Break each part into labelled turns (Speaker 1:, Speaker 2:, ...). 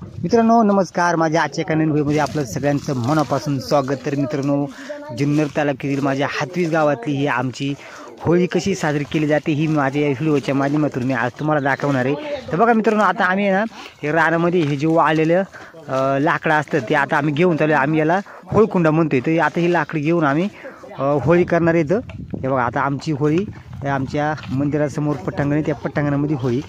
Speaker 1: मित्रांनो नमस्कार, माझ्या आजच्या एका नवीन व्हिडिओमध्ये आपलं सगळ्यांचं मनापासून स्वागत। तर मित्रांनो, जुन्नर तालुक्यातील माझ्या हातवीस गावातली ही आमची होळी कशी साजरी केली जाते ही माझ्या व्हिडिओच्या माध्यमातून मी आज तुम्हाला दाखवणार आहे। तर बघा मित्रांनो, आता आम्ही ना हे रानामध्ये हे जे वाळलेलं लाकडं असतं ते आता आम्ही घेऊन चालू, आम्ही याला होळकुंडा म्हणतोय। तर आता ही लाकडी घेऊन आम्ही होळी करणार आहे। हे बघा, आता आमची होळी आमच्या मंदिरासमोर पटांगण आहे, त्या पटांगणामध्ये होळी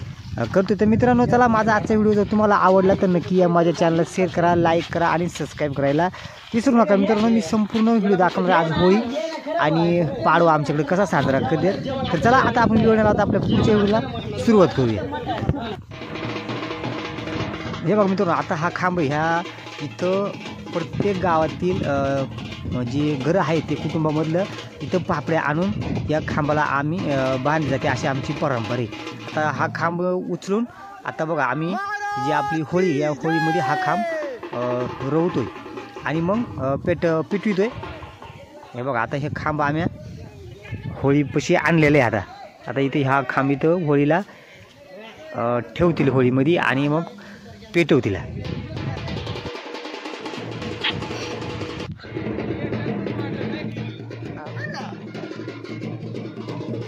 Speaker 1: करतो। तर मित्रांनो, चला माझा आजचा व्हिडिओ जर तुम्हाला आवडला तर नक्की या माझ्या चॅनलला शेअर करा, लाईक करा आणि सबस्क्राईब करायला विसरू नका। मित्रांनो, मी संपूर्ण व्हिडिओ दाखवणार आज होळी आणि पाडवा आमच्याकडे कसा साजरा करते। तर चला आता आपण व्हिडिओला आता आपल्या पुढच्या व्हिडिओला सुरुवात करूया। हे बघा मित्रांनो, आता हा खांब ह्या इथं प्रत्येक गावातील जे घरं आहेत ते कुटुंबामधलं इथं पापड्या आणून या खांबाला आम्ही बांधली जाते, अशी आमची परंपरा आहे। आता हा खांब उचलून आता बघा आम्ही जी आपली होळी या होळीमध्ये हा खांब रोवतोय आणि मग पेटवितोय। हे बघा, आता हे खांब आम्ही होळीपाशी आणलेले आहे। आता इथे हा खांब इथं होळीला ठेवतील होळीमध्ये आणि मग पेटवतील।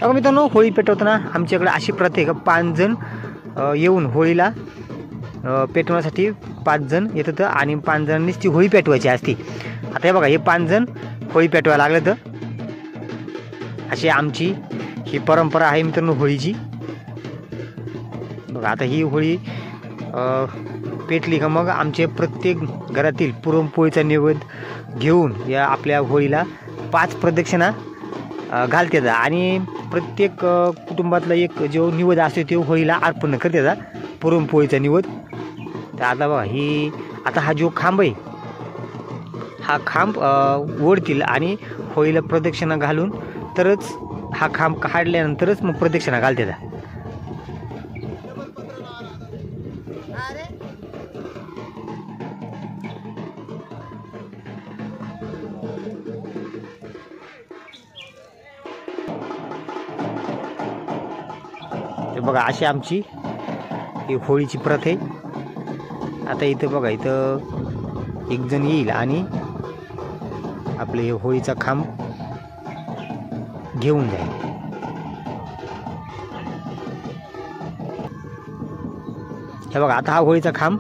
Speaker 1: मित्रांनो, होळी पेटवताना आमच्याकडे अशी प्रथा आहे का 5 जण येऊन होळीला पेटवण्यासाठी 5 जण येतात आणि 5 जणांनीच ती होळी पेटवायची असते। आता हे बघा, हे 5 जण होळी पेटवायला लागले तर अशी आमची ही परंपरा आहे मित्रांनो होळीची। बघा, आता ही होळी पेटली का मग आमचे प्रत्येक घरातील पुरणपोळीचा नैवेद्य घेऊन या आपल्या होळीला 5 प्रदक्षिणा घालतात आणि प्रत्येक कुटुंबातला एक जो निवेद असतो तो होळीला अर्पण करतात, पुरणपोळीचा निवेद। तर आता बघा, ही आता हा जो खांब आहे हा खांब ओढतील आणि होळीला प्रदक्षिणा घालून तरच हा खांब काढल्यानंतरच मग प्रदक्षिणा घालतात। बघा, अशी आमची ही होळीची प्रथा आहे। आता इथं बघा, इथं एक जण येईल आणि आपले हे होळीचा खांब घेऊन जाईल। हे बघा, आता हा होळीचा खांब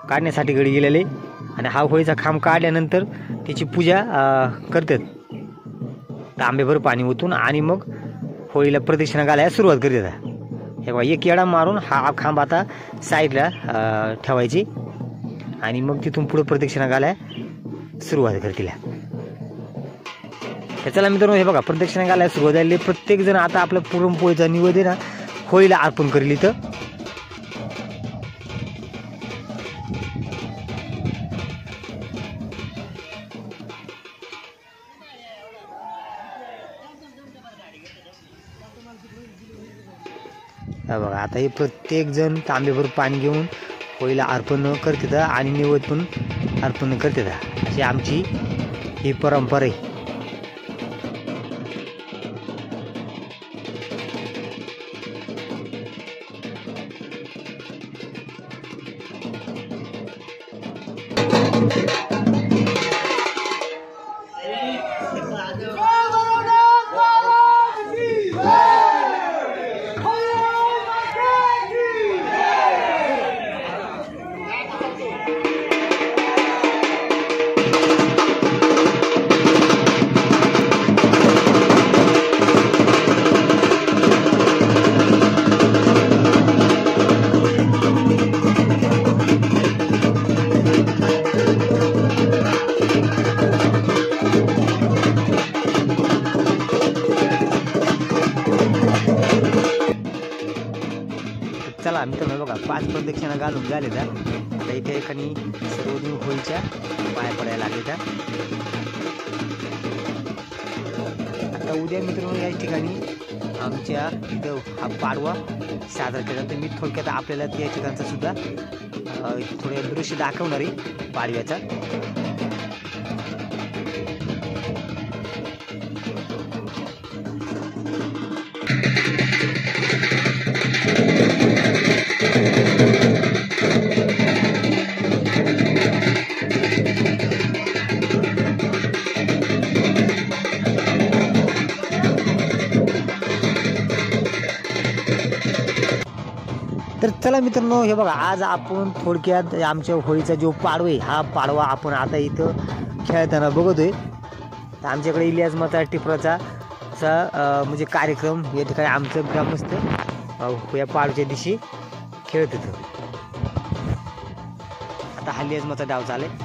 Speaker 1: काढण्यासाठी घरी गेलेले आणि हा होळीचा खांब काढल्यानंतर त्याची पूजा करतात, तांबेभर पाणी ओतून आणि मग होळीला प्रदक्षिणा घालायला सुरुवात करतात। हे बघा, एक येडा मारून हा खांब आता साईडला ठेवायची आणि मग तिथून पुढे प्रदक्षिणा घालायला सुरुवात करतील। चला मित्रांनो, हे बघा, प्रदक्षिणा घालायला सुरुवात झाली। प्रत्येक जण आता आपलं पुरणपोळीचा निवेद ना होळीला अर्पण करेल इथं। बघा, आता हे प्रत्येक जण तांबेभर पाणी घेऊन होळीला अर्पण करतात आणि निवेद पण अर्पण करतात, अशी आमची ही परंपरा आहे। चला मित्रांनो, बघा 5 प्रदक्षिणा घालून झाले तर आता इथे एकानी सर्वजण होळीच्या पाया पडायला लागले। आता उद्या मित्रांनो या ठिकाणी आमच्या इथं हा पाडवा साजरा केला, तर मी थोडक्यात आपल्याला या ठिकाणचा सुद्धा थोडे दृश्य दाखवणार आहे पाडव्याचा। तर चला मित्रांनो, हे बघा आज आपण थोडक्यात आमच्या होळीचा जो पाडवा आहे हा पाडवा आपण आता इथं खेळताना बघतोय. तर आमच्याकडे इलियास मता टिपराचा असा म्हणजे कार्यक्रम या ठिकाणी आमचं ग्रामस्थ या पाडव्याच्या दिवशी खेळत होतं. आता हा इलियास मता डाव चालेल.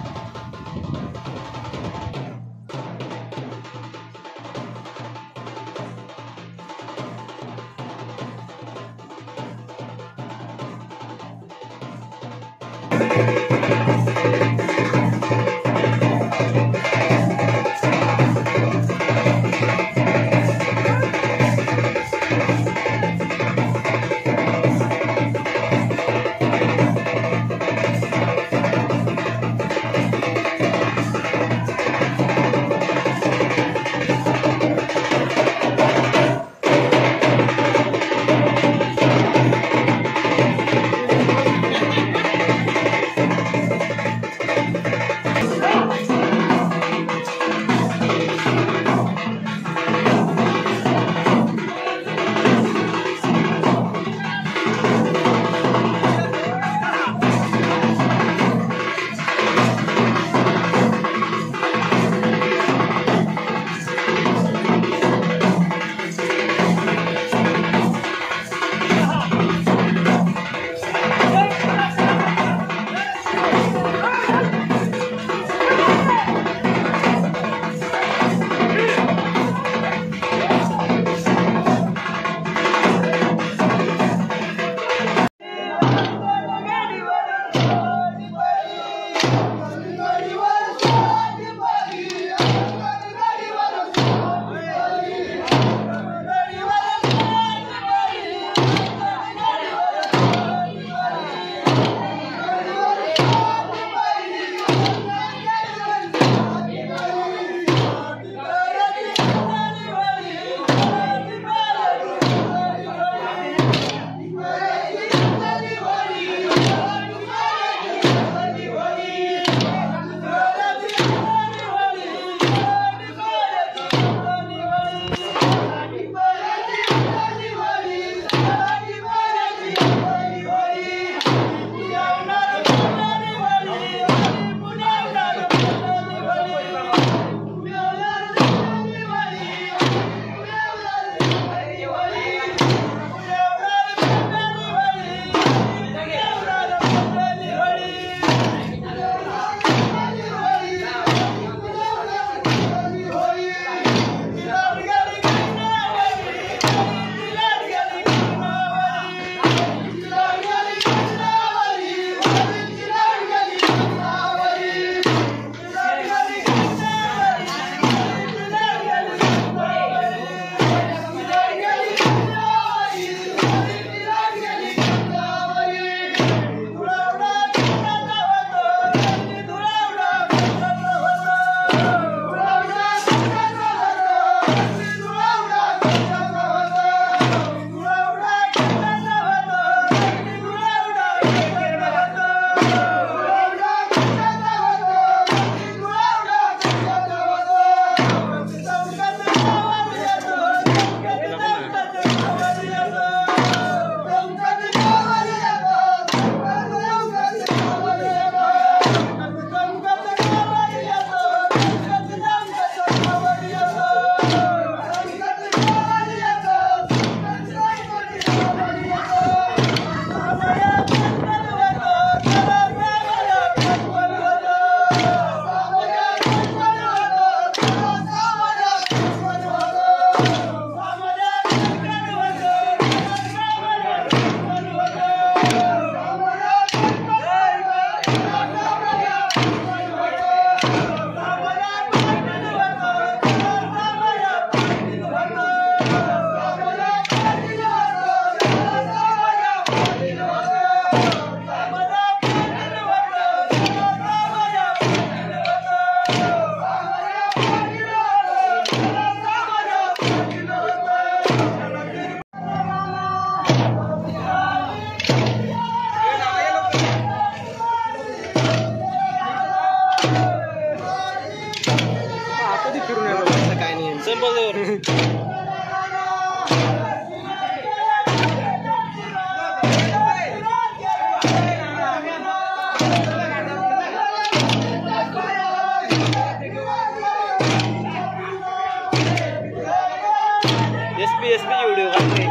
Speaker 1: एसपी व्हिडिओ काढते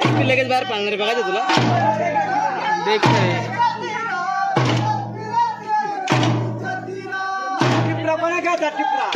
Speaker 1: एसपी लगेच बाहेर पाळणार बघायचं तुला देखतोय टिपरा कोणा घ्यायचा टिपरा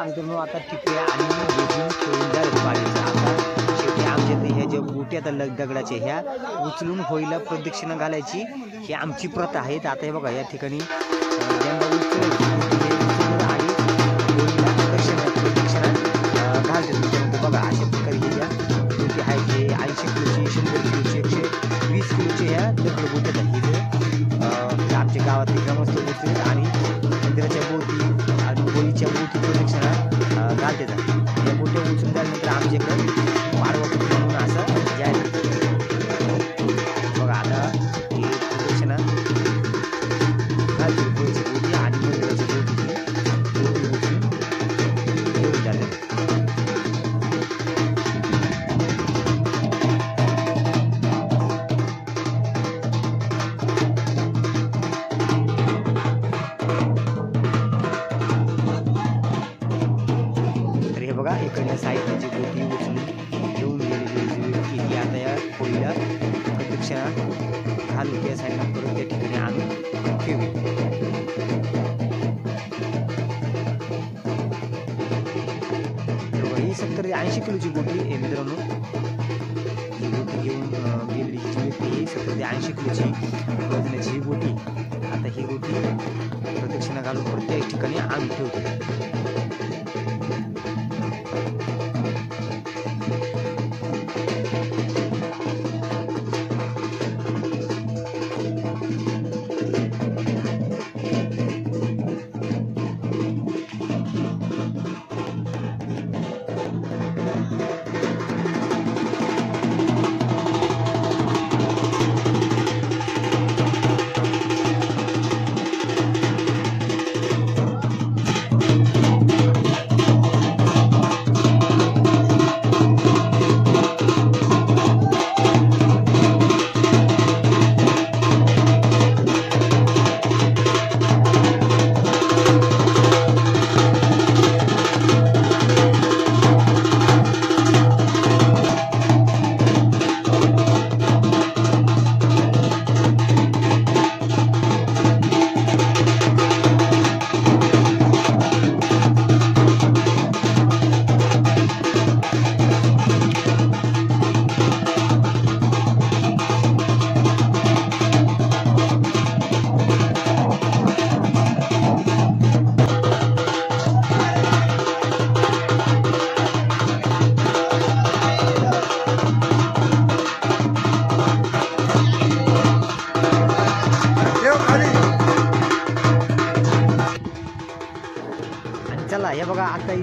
Speaker 1: मित्रांनो आता टिपऱ्या आणि वेगळी खेळून झाले पाण्याच्या आता शेवटी आमच्या ह्या ज्या बुटी आता दगडाच्या ह्या उचलून होळीला प्रदक्षिणा घालायची ही आमची प्रथा आहे. आता हे बघा या ठिकाणी ज्यांना आणि होळीला प्रदक्षिणा घालतात मित्रांनो. बघा अशा प्रकारे हे ज्या बुटी आहेत हे 80 किलोची 100 किलोची 120 किलोची ह्या दगड बुट्यात आहेत आमच्या गावातली ग्रामस्थ होते आणि मंदिराच्या भोवती आणि होळीच्या भोवती प्रदक्षिणा घालते या बोट्या उचलून झाल्यानंतर आमच्याकडे पाडवा म्हणून असं जाहीर बघा आता ही प्रदक्षिणा घालते होळीची भोवती आणि मंदिराच्या भोवती उचलून घेऊन जाते. बघा इकडल्या साहित्याची गोटी उचलून घेऊन गेलेली व्यक्ती ही आता या होळीला प्रदक्षिणा घालून त्या साईडला परत त्या ठिकाणी आणून ठेवली. ही 70-80 किलोची गोटी आहे मित्रांनो. ही गोटी घेऊन गेलेली ही व्यक्ती ही 70-80 किलोची वजनाची ही गोटी आता ही गोटी प्रदक्षिणा घालून प्रत्येक ठिकाणी आणून ठेवते.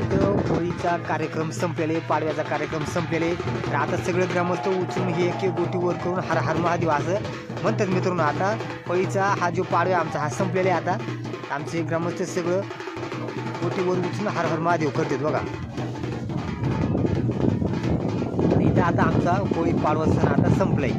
Speaker 1: इथं होळीचा कार्यक्रम संपलेले, पाडव्याचा कार्यक्रम संपलेले. तर आता सगळे ग्रामस्थ उचलून हे एक एक गोटी वर करून हर हर महादेव असं म्हणतात मित्रांनो. आता होळीचा हा जो पाडवा आमचा हा संपलेला आहे. आता आमचे ग्रामस्थ सगळं गोटीवर उचलून हर हर महादेव करतात बघा. इथं आता आमचा होळी पाडवा सण आता संपलाय.